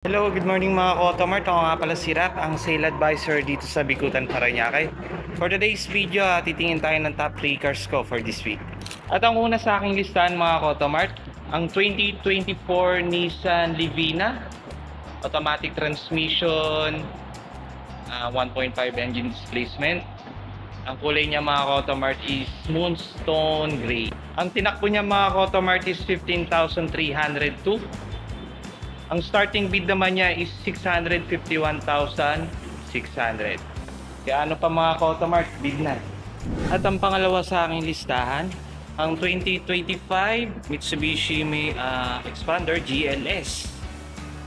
Hello, good morning mga Automart. Ako nga pala si Rat, ang sale advisor dito sa Bikutan, Parañaque. For today's video, titingin tayo ng top 3 cars ko for this week. At ang una sa aking listahan mga Automart, ang 2024 Nissan Livina. Automatic transmission, 1.5 engine displacement. Ang kulay niya mga Automart is Moonstone Gray. Ang tinakbo niya mga Automart is 15,302. Ang starting bid naman niya is 651,600. Kaya ano pa mga Automart, bid na. At ang pangalawa sa aking listahan, ang 2025 Mitsubishi Expander GLS.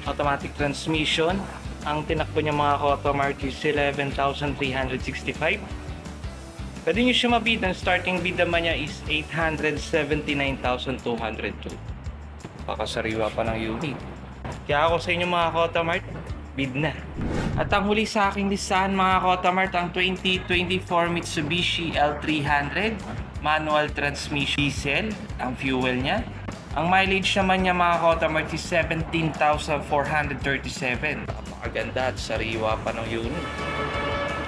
Automatic transmission. Ang tinakbo niya mga Automart is 11,365. Pwede nyo siya mabid. Ang starting bid naman niya is 879,202. Pakasariwa pa ng unit. Kaya ako sa inyo mga Automart, bid na. At ang huli sa aking listahan mga Automart, ang 2024 Mitsubishi L300 manual transmission diesel, ang fuel niya. Ang mileage naman niya mga Automart is 17,437. Napakaganda at sariwa pa ng unit.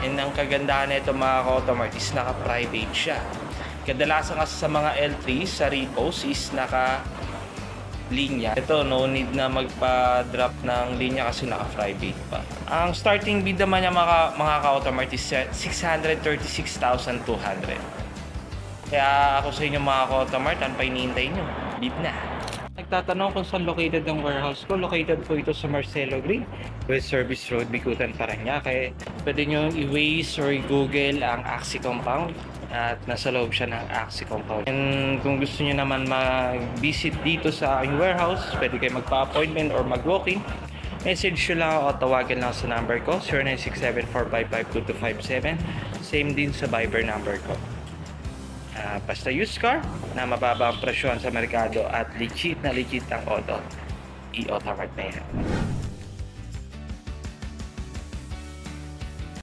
And ang kagandahan nito mga Automart is naka-private siya. Kadalasan kasi sa mga L3 sa repos is linya. Ito, no need na magpa-drop ng linya kasi naka-private pa. Ang starting bid naman niya mga ka-Automart is 636,200. Kaya ako sa inyo mga ka-Automart, ano pa hinihintay nyo? Bid na. Nagtatanong kung saan located ang warehouse ko. Located po ito sa Marcelo Green, West Service Road, Bikutan, Parañaque. Pwede nyo i-Waze or i-Google ang Axie Compound. At nasa loob siya ng Axie Compound. And kung gusto niyo naman mag-visit dito sa aking warehouse, pwede kayo magpa-appointment or mag-walk-in. Message nyo lang o tawagan lang sa number ko, 0967-455-2257. Same din sa Viber number ko. Basta used car na mababa ang presyon sa merkado at legit na legit ang auto. I-Automart na yan.